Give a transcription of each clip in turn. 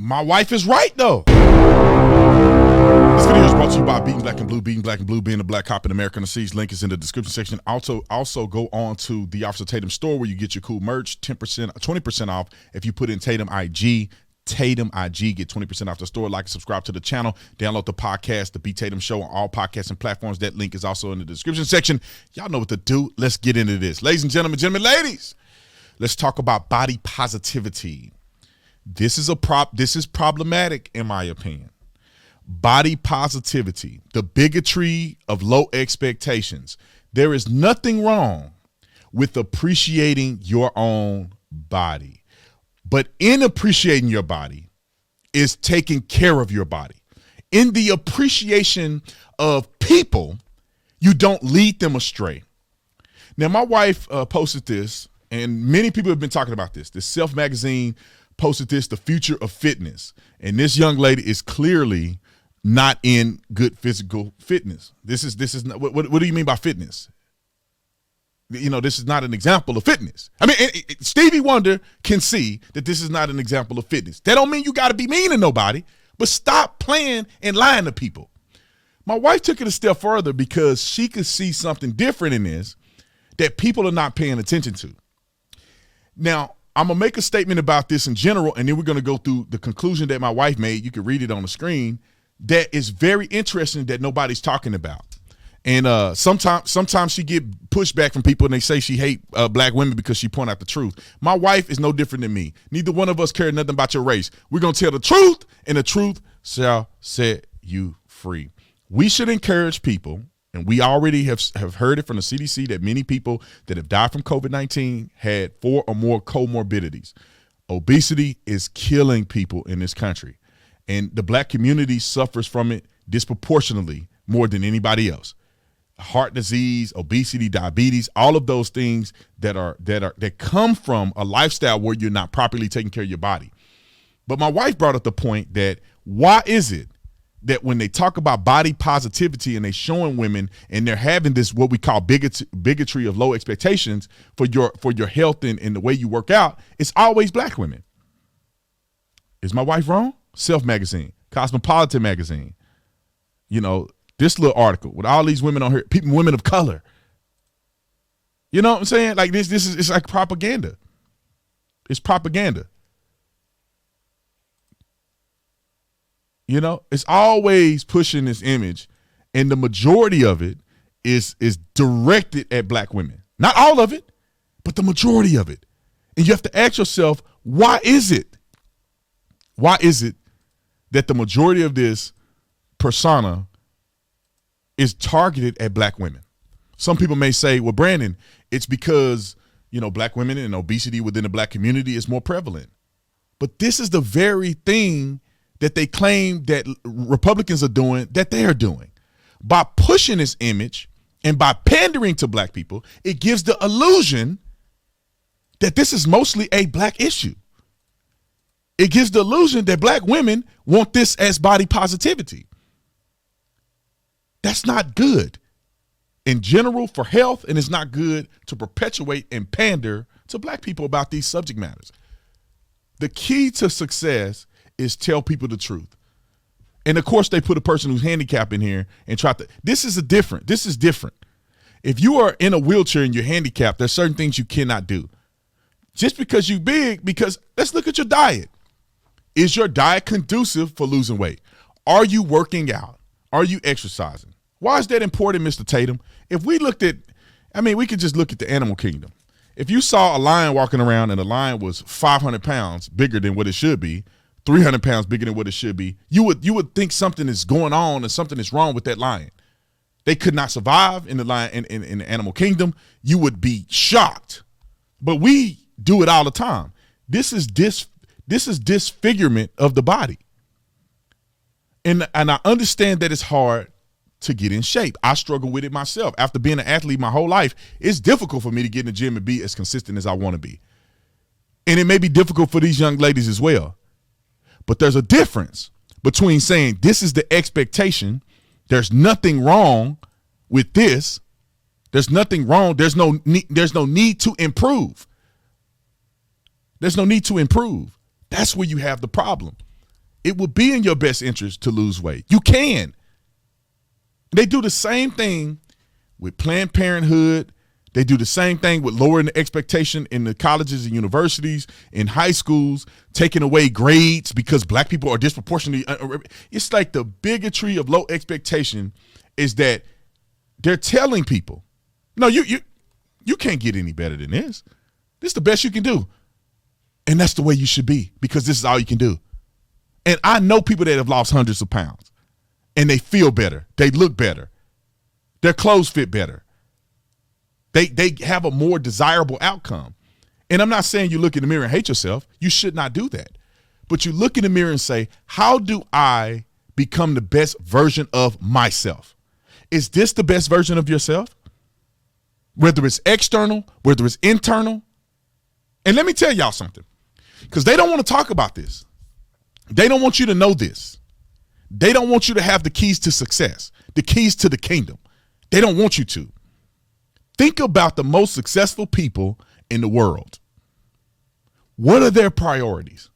My wife is right, though. This video is brought to you by Beating Black and Blue. Beating Black and Blue, being a black cop in America on the seas. Link is in the description section. Also go on to the Officer Tatum store where you get your cool merch, 20% off if you put in Tatum IG. Tatum IG, get 20% off the store. Like and subscribe to the channel. Download the podcast, The B. Tatum Show, on all podcasting platforms. That link is also in the description section. Y'all know what to do. Let's get into this. Ladies and gentlemen, ladies, let's talk about body positivity. This is problematic, in my opinion. Body positivity, the bigotry of low expectations. There is nothing wrong with appreciating your own body. But in appreciating your body is taking care of your body. In the appreciation of people, you don't lead them astray. Now, my wife posted this, and many people have been talking about this. The Self magazine posted this, The Future of Fitness. And this young lady is clearly not in good physical fitness. This is not, what do you mean by fitness? You know, this is not an example of fitness. I mean, Stevie Wonder can see that this is not an example of fitness. That don't mean you got to be mean to nobody, but stop playing and lying to people. My wife took it a step further because she could see something different in this that people are not paying attention to. Now, I'm going to make a statement about this in general, and then we're going to go through the conclusion that my wife made. You can read it on the screen. That is very interesting that nobody's talking about. And sometimes she get pushback from people and they say she hate black women because she point out the truth. My wife is no different than me. Neither one of us care nothing about your race. We're going to tell the truth, and the truth shall set you free. We should encourage people, and we already have heard it from the CDC that many people that have died from COVID-19 had 4 or more comorbidities. Obesity is killing people in this country, and the black community suffers from it disproportionately more than anybody else. Heart disease, obesity, diabetes, all of those things that come from a lifestyle where you're not properly taking care of your body. But my wife brought up the point that why is it that when they talk about body positivity and they showing women and they're having this what we call bigotry of low expectations for your health and the way you work out, it's always black women. Is my wife wrong? Self magazine, Cosmopolitan magazine, you know, this little article with all these women on here, women of color. You know what I'm saying? Like this is, it's like propaganda. It's propaganda. You know, it's always pushing this image, and the majority of it is directed at black women. Not all of it, but the majority of it. And you have to ask yourself, why is it? Why is it that the majority of this persona is targeted at black women? Some people may say, well, Brandon, it's because, you know, black women and obesity within the black community is more prevalent. But this is the very thing that they claim that Republicans are doing, that they are doing. By pushing this image and by pandering to black people, it gives the illusion that this is mostly a black issue. It gives the illusion that black women want this as body positivity. That's not good in general for health, and it's not good to perpetuate and pander to black people about these subject matters. The key to success is tell people the truth. And of course, they put a person who's handicapped in here and this is different. If you are in a wheelchair and you're handicapped, there's certain things you cannot do. Just because you're big, because let's look at your diet. Is your diet conducive for losing weight? Are you working out? Are you exercising? Why is that important, Mr. Tatum? If we looked at, we could just look at the animal kingdom. If you saw a lion walking around and the lion was 500 pounds bigger than what it should be, 300 pounds bigger than what it should be, you would think something is going on and something is wrong with that lion. They could not survive in the lion in the animal kingdom. You would be shocked. But we do it all the time. This is disfigurement of the body. And I understand that it's hard to get in shape. I struggle with it myself. After being an athlete my whole life, it's difficult for me to get in the gym and be as consistent as I want to be. And it may be difficult for these young ladies as well. But there's a difference between saying this is the expectation, there's nothing wrong with this, there's nothing wrong, there's no need to improve. There's no need to improve. That's where you have the problem. it would be in your best interest to lose weight. You can. They do the same thing with Planned Parenthood. They do the same thing with lowering the expectation in the colleges and universities, in high schools, taking away grades because black people are disproportionately. It's like the bigotry of low expectation is that they're telling people, no, you can't get any better than this. This is the best you can do. And that's the way you should be because this is all you can do. And I know people that have lost hundreds of pounds and they feel better. They look better. Their clothes fit better. They have a more desirable outcome. And I'm not saying you look in the mirror and hate yourself. You should not do that. But you look in the mirror and say, how do I become the best version of myself? Is this the best version of yourself? Whether it's external, whether it's internal. And let me tell y'all something, because they don't want to talk about this. They don't want you to know this. They don't want you to have the keys to success, the keys to the kingdom. They don't want you to. Think about the most successful people in the world. What are their priorities?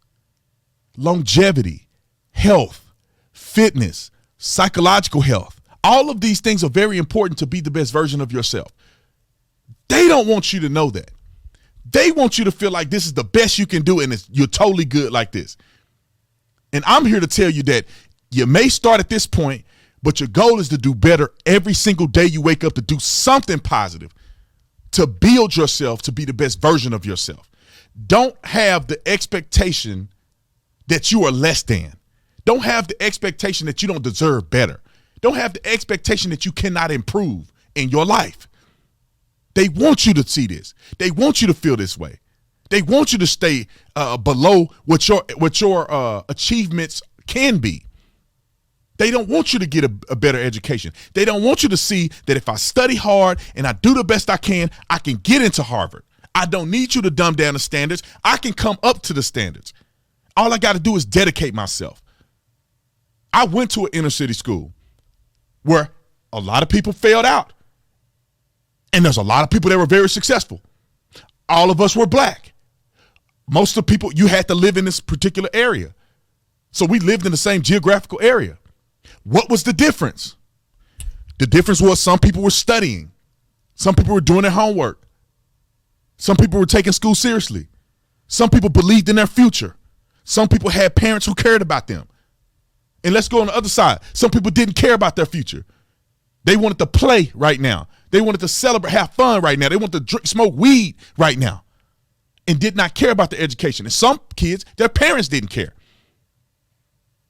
Longevity, health, fitness, psychological health. All of these things are very important to be the best version of yourself. They don't want you to know that. They want you to feel like this is the best you can do and you're totally good like this. And I'm here to tell you that you may start at this point, but your goal is to do better every single day you wake up, to do something positive, to build yourself to be the best version of yourself. Don't have the expectation that you are less than. Don't have the expectation that you don't deserve better. Don't have the expectation that you cannot improve in your life. They want you to see this. They want you to feel this way. They want you to stay below what your achievements can be. They don't want you to get a better education. They don't want you to see that if I study hard and I do the best I can get into Harvard. I don't need you to dumb down the standards. I can come up to the standards. All I got to do is dedicate myself. I went to an inner city school where a lot of people failed out. And there's a lot of people that were very successful. All of us were black. Most of the people, you had to live in this particular area. So we lived in the same geographical area. What was the difference? The difference was some people were studying. Some people were doing their homework. Some people were taking school seriously. Some people believed in their future. Some people had parents who cared about them. And let's go on the other side. Some people didn't care about their future. They wanted to play right now. They wanted to celebrate, have fun right now. They wanted to drink, smoke weed right now and did not care about their education. And some kids, their parents didn't care.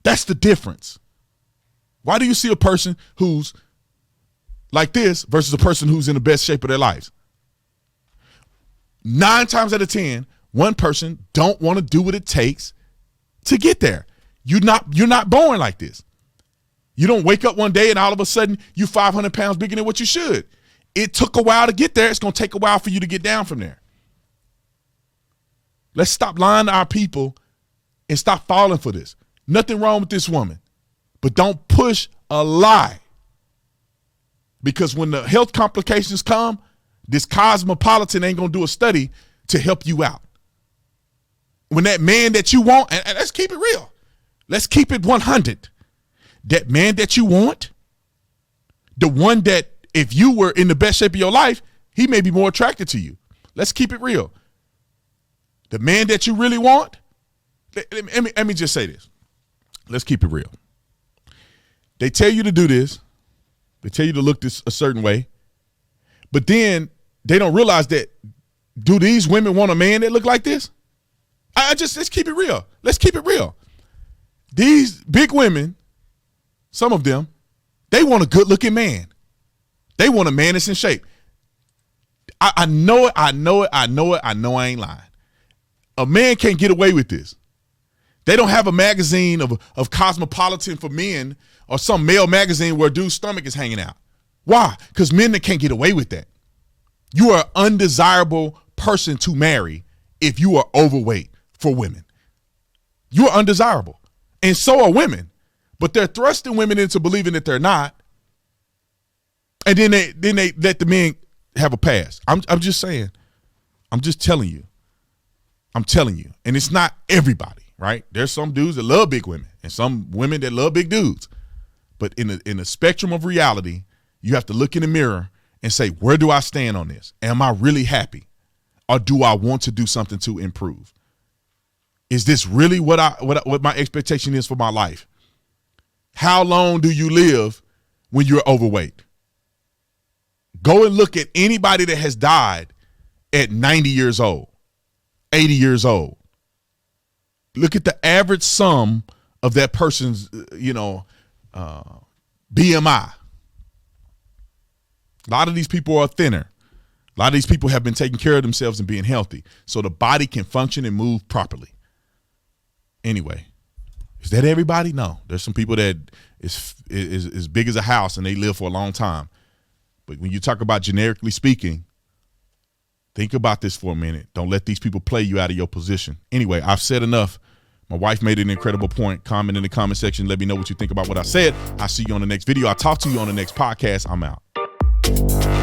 That's the difference. Why do you see a person who's like this versus a person who's in the best shape of their lives? 9 times out of 10, one person don't want to do what it takes to get there. You're not born like this. You don't wake up one day and all of a sudden you're 500 pounds bigger than what you should. It took a while to get there. It's going to take a while for you to get down from there. Let's stop lying to our people and stop falling for this. Nothing wrong with this woman, but don't push a lie. Because when the health complications come, this cosmopolitan ain't going to do a study to help you out. When that man that you want, and let's keep it real. Let's keep it 100. That man that you want, the one that if you were in the best shape of your life, he may be more attracted to you. Let's keep it real. The man that you really want, let me just say this. Let's keep it real. They tell you to do this. They tell you to look this a certain way. But then they don't realize that, do these women want a man that look like this? Let's keep it real. Let's keep it real. These big women, some of them, they want a good looking man. They want a man that's in shape. I know it. I know I ain't lying. A man can't get away with this. They don't have a magazine of Cosmopolitan for men or some male magazine where a dude's stomach is hanging out. Why? Because men that can't get away with that. You are an undesirable person to marry if you are overweight for women. You are undesirable. And so are women. But they're thrusting women into believing that they're not. And then they let the men have a pass. I'm just saying. I'm just telling you. I'm telling you. And it's not everybody. right? There's some dudes that love big women and some women that love big dudes. But in the spectrum of reality, you have to look in the mirror and say, where do I stand on this? Am I really happy? Or do I want to do something to improve? Is this really what my expectation is for my life? How long do you live when you're overweight? Go and look at anybody that has died at 90 years old, 80 years old. Look at the average sum of that person's, BMI. A lot of these people are thinner. A lot of these people have been taking care of themselves and being healthy so the body can function and move properly. Anyway, is that everybody? No. There's some people that is as big as a house and they live for a long time. But when you talk about generically speaking, think about this for a minute. Don't let these people play you out of your position. Anyway, I've said enough. My wife made an incredible point. Comment in the comment section. Let me know what you think about what I said. I'll see you on the next video. I'll talk to you on the next podcast. I'm out.